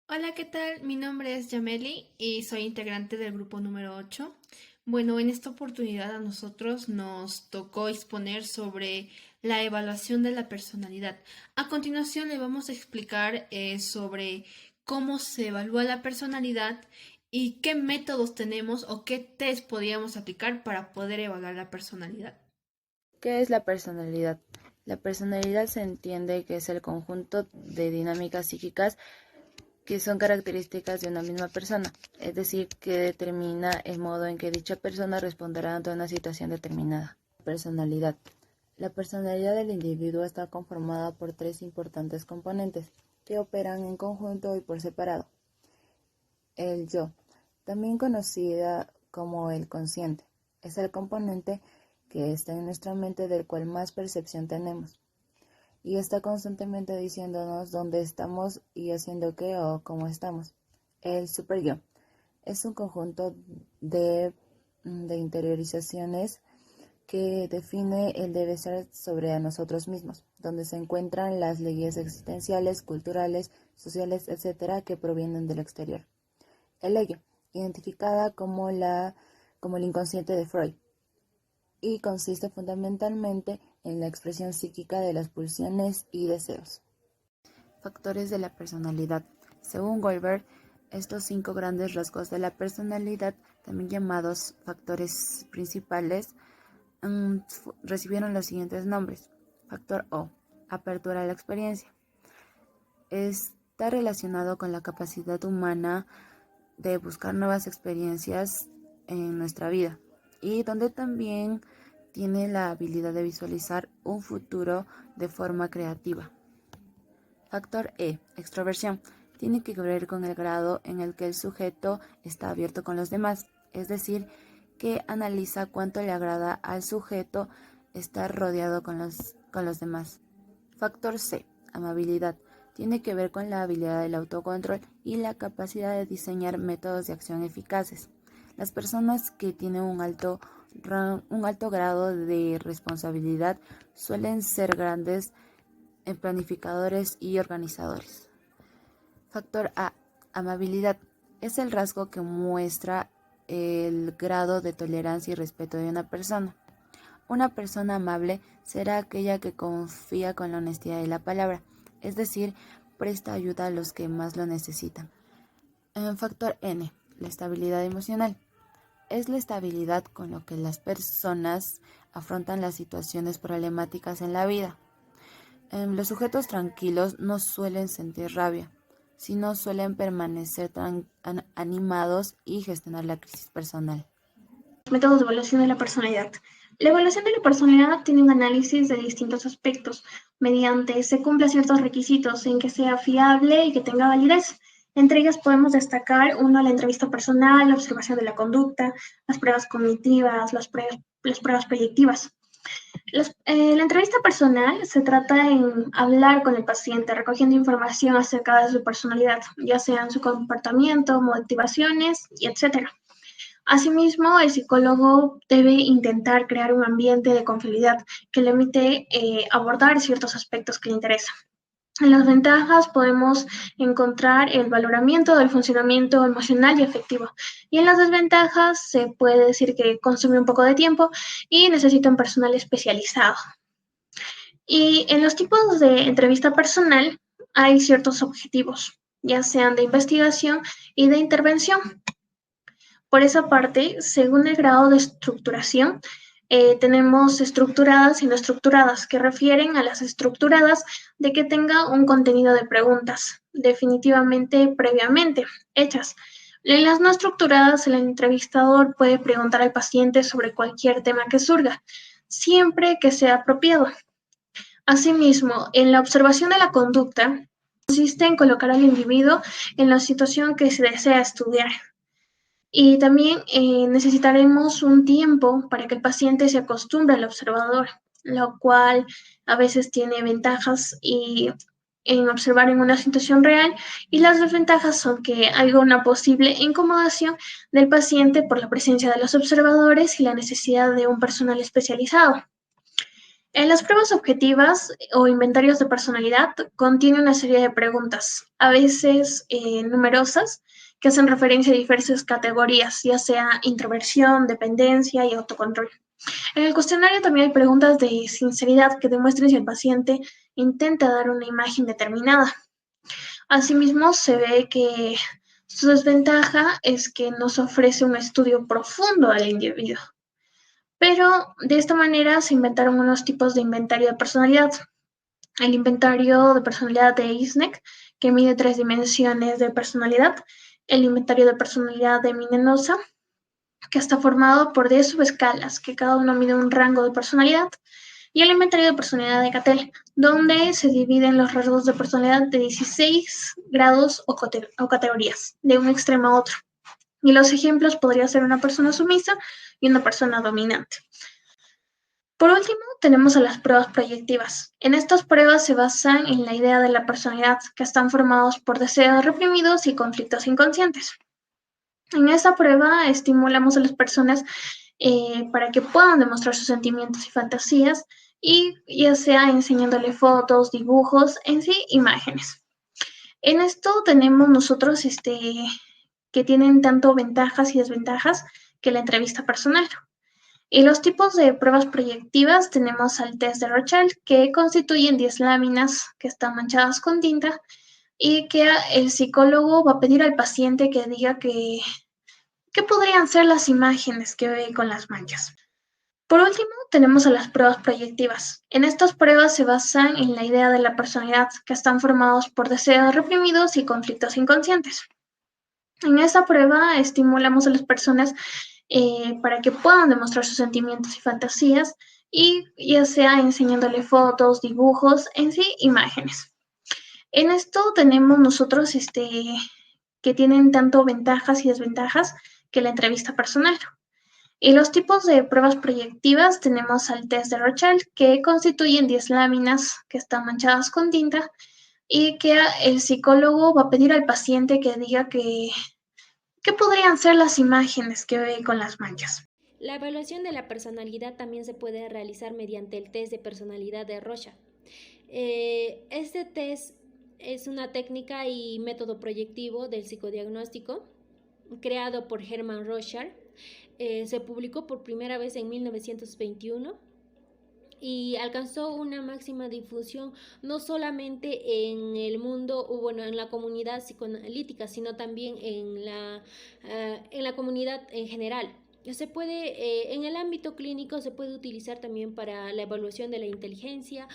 Hola, ¿qué tal? Mi nombre es Yameli y soy integrante del grupo número 8. Bueno, en esta oportunidad a nosotros nos tocó exponer sobre la evaluación de la personalidad. A continuación le vamos a explicar sobre cómo se evalúa la personalidad y qué métodos tenemos o qué test podríamos aplicar para poder evaluar la personalidad. ¿Qué es la personalidad? La personalidad se entiende que es el conjunto de dinámicas psíquicas que son características de una misma persona, es decir, que determina el modo en que dicha persona responderá ante una situación determinada. Personalidad. La personalidad del individuo está conformada por tres importantes componentes que operan en conjunto y por separado. El yo, también conocida como el consciente, es el componente que está en nuestra mente del cual más percepción tenemos y está constantemente diciéndonos dónde estamos y haciendo qué o cómo estamos. El superyo es un conjunto de interiorizaciones que define el debe ser sobre a nosotros mismos, donde se encuentran las leyes existenciales, culturales, sociales, etcétera, que provienen del exterior. El ello, identificada como el inconsciente de Freud, y consiste fundamentalmente en la expresión psíquica de las pulsiones y deseos. Factores de la personalidad. Según Goldberg, estos cinco grandes rasgos de la personalidad, también llamados factores principales, recibieron los siguientes nombres. Factor O, apertura a la experiencia. Está relacionado con la capacidad humana de buscar nuevas experiencias en nuestra vida y donde también tiene la habilidad de visualizar un futuro de forma creativa. Factor E, extroversión. Tiene que ver con el grado en el que el sujeto está abierto con los demás, es decir, que analiza cuánto le agrada al sujeto estar rodeado con los demás. Factor C, amabilidad. Tiene que ver con la habilidad del autocontrol y la capacidad de diseñar métodos de acción eficaces. Las personas que tienen un alto grado de responsabilidad suelen ser grandes planificadores y organizadores. Factor A, amabilidad. Es el rasgo que muestra el grado de tolerancia y respeto de una persona. Una persona amable será aquella que confía con la honestidad de la palabra, es decir, presta ayuda a los que más lo necesitan. Factor N, la estabilidad emocional. Es la estabilidad con lo que las personas afrontan las situaciones problemáticas en la vida. Los sujetos tranquilos no suelen sentir rabia, sino suelen permanecer animados y gestionar la crisis personal. Métodos de evaluación de la personalidad. La evaluación de la personalidad tiene un análisis de distintos aspectos, mediante se cumplan ciertos requisitos en que sea fiable y que tenga validez. Entre ellas podemos destacar, uno, la entrevista personal, la observación de la conducta, las pruebas cognitivas, las pruebas proyectivas. La entrevista personal se trata en hablar con el paciente, recogiendo información acerca de su personalidad, ya sean su comportamiento, motivaciones, y etc. Asimismo, el psicólogo debe intentar crear un ambiente de confiabilidad que le permite abordar ciertos aspectos que le interesan. En las ventajas podemos encontrar el valoramiento del funcionamiento emocional y afectivo. Y en las desventajas se puede decir que consume un poco de tiempo y necesita un personal especializado. Y en los tipos de entrevista personal hay ciertos objetivos, ya sean de investigación y de intervención. Por esa parte, según el grado de estructuración, tenemos estructuradas y no estructuradas, que refieren a las estructuradas de que tenga un contenido de preguntas definitivamente previamente hechas. En las no estructuradas, el entrevistador puede preguntar al paciente sobre cualquier tema que surja, siempre que sea apropiado. Asimismo, en la observación de la conducta, consiste en colocar al individuo en la situación que se desea estudiar. Y también necesitaremos un tiempo para que el paciente se acostumbre al observador, lo cual a veces tiene ventajas en observar en una situación real, y las desventajas son que hay una posible incomodación del paciente por la presencia de los observadores y la necesidad de un personal especializado. Las pruebas objetivas o inventarios de personalidad contienen una serie de preguntas, a veces numerosas, que hacen referencia a diversas categorías, ya sea introversión, dependencia y autocontrol. En el cuestionario también hay preguntas de sinceridad que demuestren si el paciente intenta dar una imagen determinada. Asimismo, se ve que su desventaja es que no se ofrece un estudio profundo al individuo. Pero de esta manera se inventaron unos tipos de inventario de personalidad. El inventario de personalidad de ISNEC, que mide 3 dimensiones de personalidad. El inventario de personalidad de Mendoza, que está formado por 10 subescalas, que cada uno mide un rango de personalidad. Y el inventario de personalidad de Cattell, donde se dividen los rasgos de personalidad de 16 grados o categorías, de un extremo a otro. Y los ejemplos podría ser una persona sumisa y una persona dominante. Por último, tenemos a las pruebas proyectivas. En estas pruebas se basan en la idea de la personalidad, que están formados por deseos reprimidos y conflictos inconscientes. En esta prueba estimulamos a las personas para que puedan demostrar sus sentimientos y fantasías, y ya sea enseñándole fotos, dibujos, en sí, imágenes. En esto tenemos nosotros que tienen tanto ventajas y desventajas que la entrevista personal. Y los tipos de pruebas proyectivas tenemos al test de Rochelle, que constituyen 10 láminas que están manchadas con tinta y que el psicólogo va a pedir al paciente que diga qué podrían ser las imágenes que ve con las manchas. Por último, tenemos a las pruebas proyectivas. En estas pruebas se basan en la idea de la personalidad, que están formados por deseos reprimidos y conflictos inconscientes. En esta prueba estimulamos a las personas para que puedan demostrar sus sentimientos y fantasías, y ya sea enseñándole fotos, dibujos, en sí, imágenes. En esto tenemos nosotros que tienen tanto ventajas y desventajas que la entrevista personal. Y los tipos de pruebas proyectivas tenemos al test de Rochelle, que constituyen 10 láminas que están manchadas con tinta y que el psicólogo va a pedir al paciente que diga qué podrían ser las imágenes que ve con las manchas. La evaluación de la personalidad también se puede realizar mediante el test de personalidad de Rorschach. Este test es una técnica y método proyectivo del psicodiagnóstico creado por Hermann Rorschach. Se publicó por primera vez en 1921 y alcanzó una máxima difusión no solamente en el mundo, o bueno, en la comunidad psicoanalítica, sino también en la comunidad en general. Se puede, en el ámbito clínico se puede utilizar también para la evaluación de la inteligencia,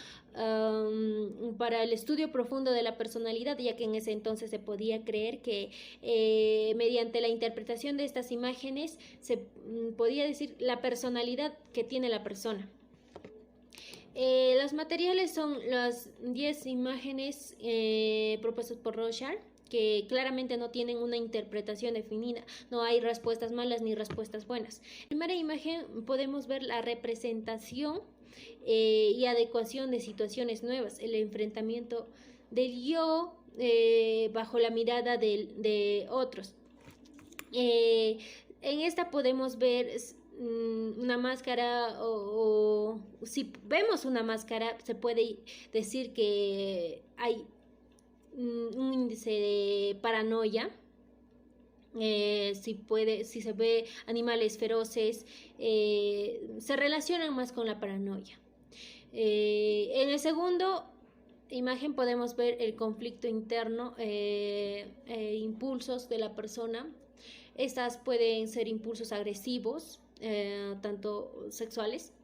para el estudio profundo de la personalidad, ya que en ese entonces se podía creer que mediante la interpretación de estas imágenes se podía decir la personalidad que tiene la persona. Los materiales son las 10 imágenes propuestas por Rorschach, que claramente no tienen una interpretación definida, no hay respuestas malas ni respuestas buenas. En la primera imagen podemos ver la representación y adecuación de situaciones nuevas, el enfrentamiento del yo bajo la mirada de otros. En esta podemos ver una máscara, o si vemos una máscara se puede decir que hay un índice de paranoia. Si se ve animales feroces, se relacionan más con la paranoia. En el segundo imagen podemos ver el conflicto interno, impulsos de la persona. Estas pueden ser impulsos agresivos, tanto sexuales,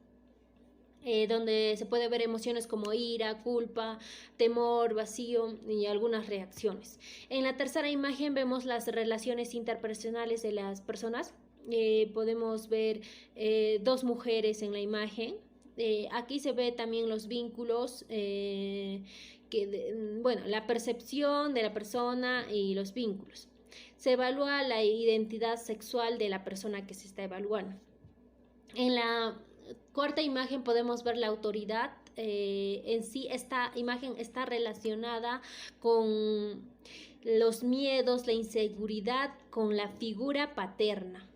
donde se puede ver emociones como ira, culpa, temor, vacío y algunas reacciones. En la tercera imagen vemos las relaciones interpersonales de las personas. Podemos ver dos mujeres en la imagen. Aquí se ve también los vínculos, la percepción de la persona y los vínculos. Se evalúa la identidad sexual de la persona que se está evaluando. En la cuarta imagen podemos ver la autoridad. En sí, esta imagen está relacionada con los miedos, la inseguridad, con la figura paterna.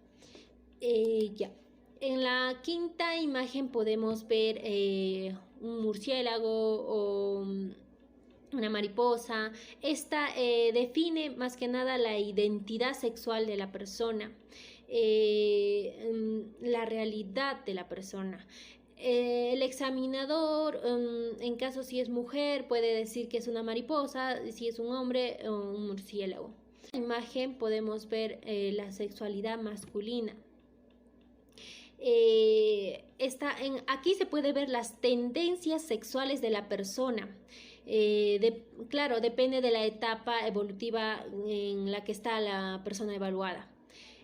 En la quinta imagen podemos ver un murciélago o una mariposa. Esta define más que nada la identidad sexual de la persona, la realidad de la persona. El examinador, en caso si es mujer, puede decir que es una mariposa, si es un hombre, un murciélago. En la imagen podemos ver la sexualidad masculina. Aquí se puede ver las tendencias sexuales de la persona. Claro, depende de la etapa evolutiva en la que está la persona evaluada.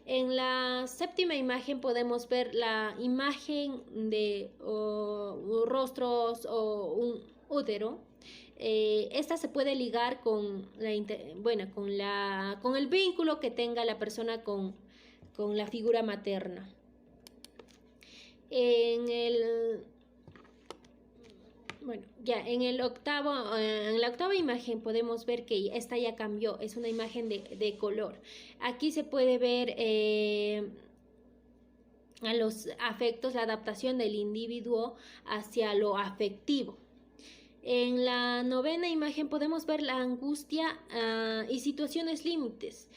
En la séptima imagen podemos ver la imagen de rostros o un útero. Esta se puede ligar con el vínculo que tenga la persona con la figura materna. En la octava imagen podemos ver que esta ya cambió, es una imagen de color. Aquí se puede ver a los afectos, la adaptación del individuo hacia lo afectivo. En la novena imagen podemos ver la angustia y situaciones límites.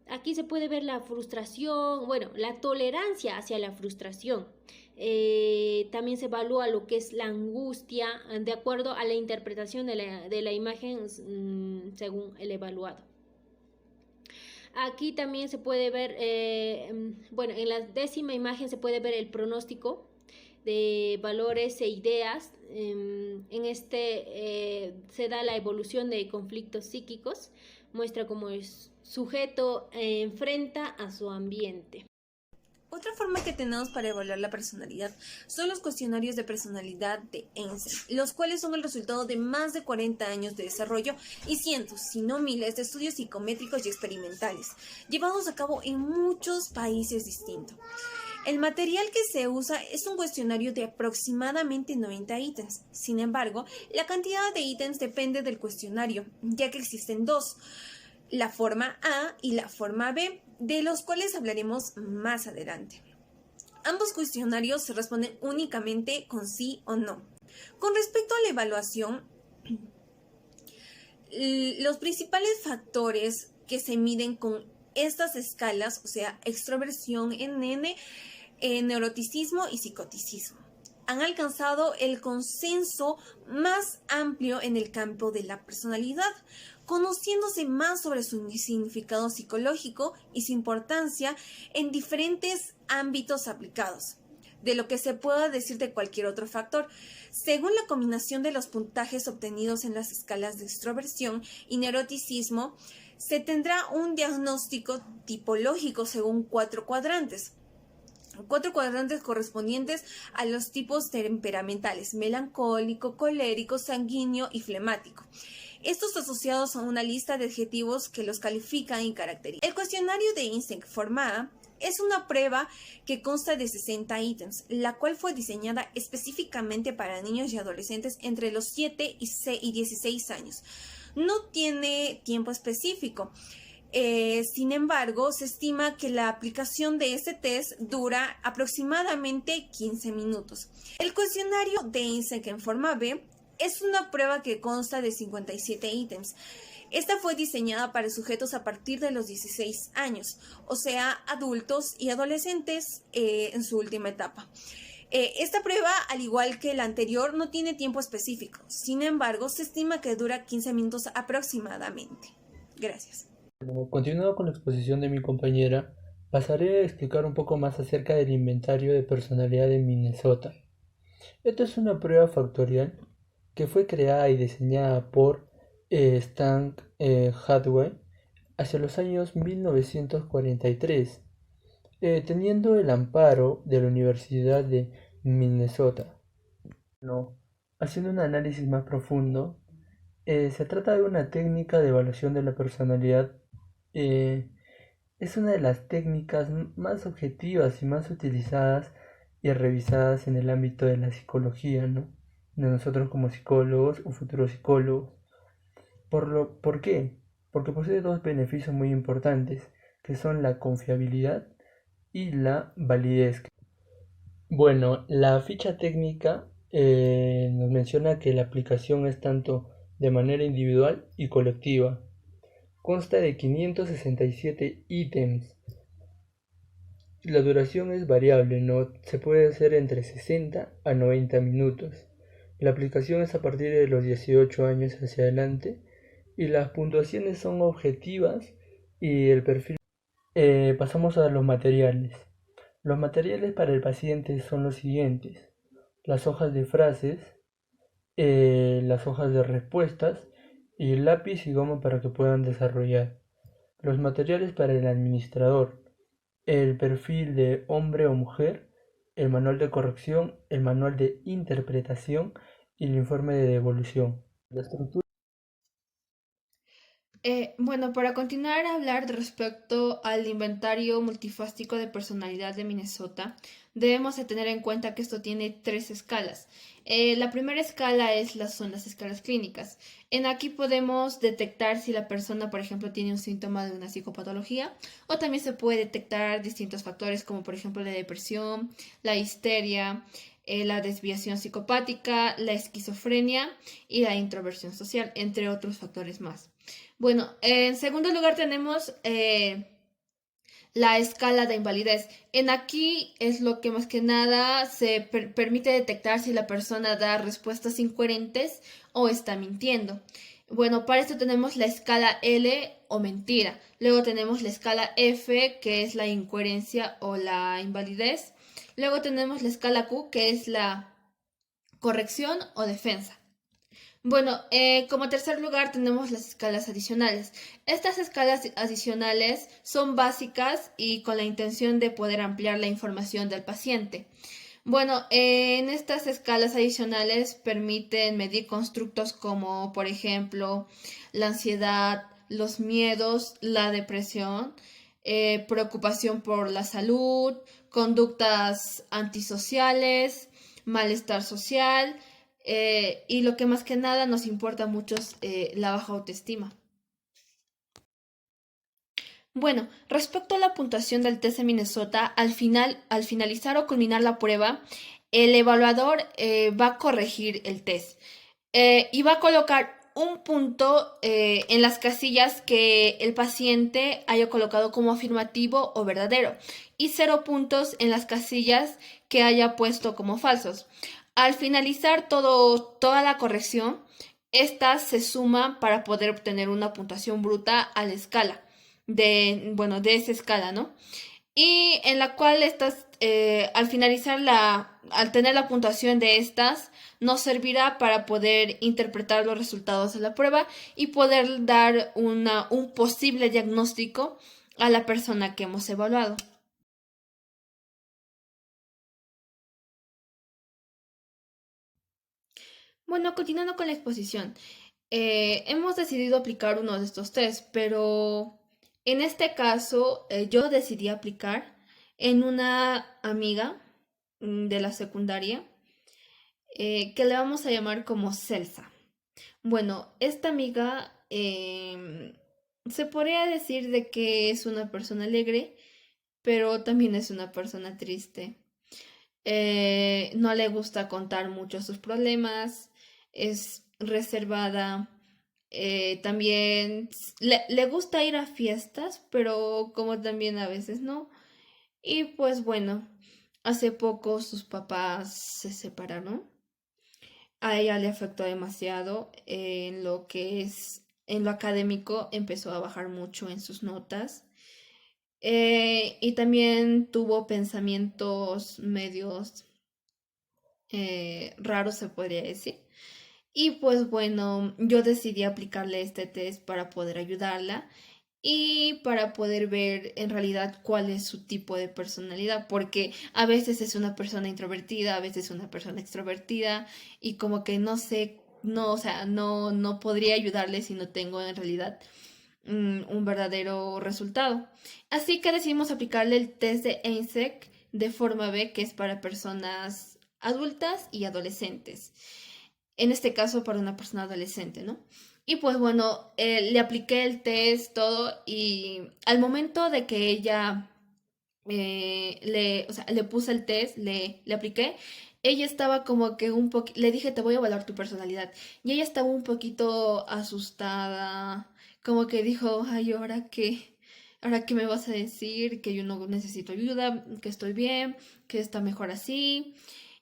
Aquí se puede ver la frustración, la tolerancia hacia la frustración. También se evalúa lo que es la angustia de acuerdo a la interpretación de la imagen según el evaluado. Aquí también se puede ver, en la décima imagen se puede ver el pronóstico de valores e ideas. En se da la evolución de conflictos psíquicos, muestra cómo el sujeto enfrenta a su ambiente. Otra forma que tenemos para evaluar la personalidad son los cuestionarios de personalidad de Einstein, los cuales son el resultado de más de 40 años de desarrollo y cientos, si no miles, de estudios psicométricos y experimentales, llevados a cabo en muchos países distintos. El material que se usa es un cuestionario de aproximadamente 90 ítems. Sin embargo, la cantidad de ítems depende del cuestionario, ya que existen dos: la forma A y la forma B, de los cuales hablaremos más adelante. Ambos cuestionarios se responden únicamente con sí o no. Con respecto a la evaluación, los principales factores que se miden con estas escalas, o sea, extroversión, NN, neuroticismo y psicoticismo, han alcanzado el consenso más amplio en el campo de la personalidad, conociéndose más sobre su significado psicológico y su importancia en diferentes ámbitos aplicados, de lo que se pueda decir de cualquier otro factor. Según la combinación de los puntajes obtenidos en las escalas de extroversión y neuroticismo, se tendrá un diagnóstico tipológico según 4 cuadrantes. 4 cuadrantes correspondientes a los tipos temperamentales: melancólico, colérico, sanguíneo y flemático. Estos asociados a una lista de adjetivos que los califican y caracterizan. El cuestionario de Einstein forma A es una prueba que consta de 60 ítems, la cual fue diseñada específicamente para niños y adolescentes entre los 7 y 16 años. No tiene tiempo específico. Sin embargo, se estima que la aplicación de este test dura aproximadamente 15 minutos. El cuestionario de Einstein en forma B es una prueba que consta de 57 ítems. Esta fue diseñada para sujetos a partir de los 16 años, o sea, adultos y adolescentes en su última etapa. Esta prueba, al igual que la anterior, no tiene tiempo específico. Sin embargo, se estima que dura 15 minutos aproximadamente. Gracias. Continuando con la exposición de mi compañera, pasaré a explicar un poco más acerca del inventario de personalidad de Minnesota. Esta es una prueba factorial que fue creada y diseñada por Stan Hathaway hacia los años 1943, teniendo el amparo de la Universidad de Minnesota. Haciendo un análisis más profundo, se trata de una técnica de evaluación de la personalidad. Es una de las técnicas más objetivas y más utilizadas y revisadas en el ámbito de la psicología, ¿no? De nosotros como psicólogos o futuros psicólogos. ¿Por qué? Porque posee dos beneficios muy importantes, que son la confiabilidad y la validez. Bueno, la ficha técnica nos menciona que la aplicación es tanto de manera individual y colectiva. Consta de 567 ítems. La duración es variable, ¿no? Se puede hacer entre 60 a 90 minutos. La aplicación es a partir de los 18 años hacia adelante y las puntuaciones son objetivas y el perfil. Pasamos a los materiales. Los materiales para el paciente son los siguientes: las hojas de frases, las hojas de respuestas y lápiz y goma para que puedan desarrollar. Los materiales para el administrador: el perfil de hombre o mujer, el manual de corrección, el manual de interpretación y el informe de devolución. La estructura. Bueno, para continuar a hablar respecto al inventario multifásico de personalidad de Minnesota, debemos de tener en cuenta que esto tiene tres escalas. La primera escala son las escalas clínicas. En aquí podemos detectar si la persona, por ejemplo, tiene un síntoma de una psicopatología, o también se puede detectar distintos factores como por ejemplo la depresión, la histeria, la desviación psicopática, la esquizofrenia y la introversión social, entre otros factores más. Bueno, en segundo lugar tenemos la escala de invalidez. En aquí es lo que más que nada se permite detectar si la persona da respuestas incoherentes o está mintiendo. Bueno, para esto tenemos la escala L o mentira. Luego tenemos la escala F, que es la incoherencia o la invalidez. Luego tenemos la escala Q, que es la corrección o defensa. Bueno, como tercer lugar tenemos las escalas adicionales. Estas escalas adicionales son básicas y con la intención de poder ampliar la información del paciente. Bueno, en estas escalas adicionales permiten medir constructos como, por ejemplo, la ansiedad, los miedos, la depresión, preocupación por la salud, conductas antisociales, malestar social, y lo que más que nada nos importa mucho es la baja autoestima. Bueno, respecto a la puntuación del test de Minnesota, al finalizar o culminar la prueba, el evaluador va a corregir el test y va a colocar un punto en las casillas que el paciente haya colocado como afirmativo o verdadero y 0 puntos en las casillas que haya puesto como falsos. Al finalizar toda la corrección, esta se suma para poder obtener una puntuación bruta a la escala de esa escala, ¿no? Y en la cual al tener la puntuación de estas, nos servirá para poder interpretar los resultados de la prueba y poder dar un posible diagnóstico a la persona que hemos evaluado. Bueno, continuando con la exposición, hemos decidido aplicar uno de estos test, pero en este caso yo decidí aplicar en una amiga de la secundaria que le vamos a llamar como Celsa. Bueno, esta amiga se podría decir de que es una persona alegre, pero también es una persona triste. No le gusta contar mucho sus problemas, es reservada, también le gusta ir a fiestas, pero como también a veces no. Y pues bueno, hace poco sus papás se separaron. A ella le afectó demasiado en lo que es, en lo académico, empezó a bajar mucho en sus notas. Y también tuvo pensamientos medios raros, se podría decir. Y pues bueno, yo decidí aplicarle este test para poder ayudarla y para poder ver en realidad cuál es su tipo de personalidad, porque a veces es una persona introvertida, a veces es una persona extrovertida y como que no sé, no, o sea, no podría ayudarle si no tengo en realidad un verdadero resultado. Así que decidimos aplicarle el test de EINSEC de forma B, que es para personas adultas y adolescentes. En este caso, para una persona adolescente, ¿no? Y pues bueno, le apliqué el test, todo, y al momento de que ella o sea, le puse el test, le apliqué, ella estaba como que un poquito, le dije, te voy a evaluar tu personalidad. Y ella estaba un poquito asustada, como que dijo, ay, ¿ahora qué? ¿Ahora qué me vas a decir? Que yo no necesito ayuda, que estoy bien, que está mejor así.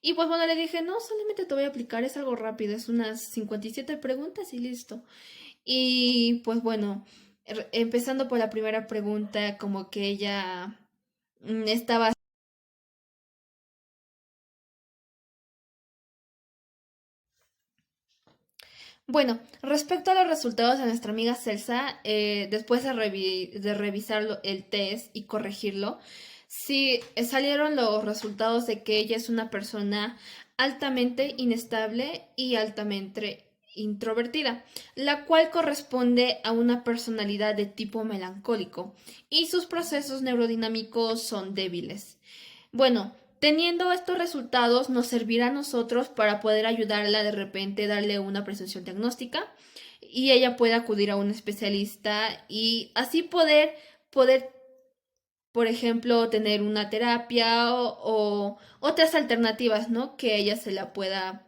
Y pues bueno, le dije, no, solamente te voy a aplicar, es algo rápido, es unas 57 preguntas y listo. Y pues bueno, empezando por la primera pregunta, como que ella estaba. Bueno, respecto a los resultados de nuestra amiga Celsa, después de revisar el test y corregirlo, sí salieron los resultados de que ella es una persona altamente inestable y altamente introvertida, la cual corresponde a una personalidad de tipo melancólico y sus procesos neurodinámicos son débiles. Bueno, teniendo estos resultados nos servirá a nosotros para poder ayudarla de repente, darle una presunción diagnóstica y ella puede acudir a un especialista y así poder, por ejemplo, tener una terapia o otras alternativas, ¿no? Que ella se le puede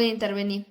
intervenir.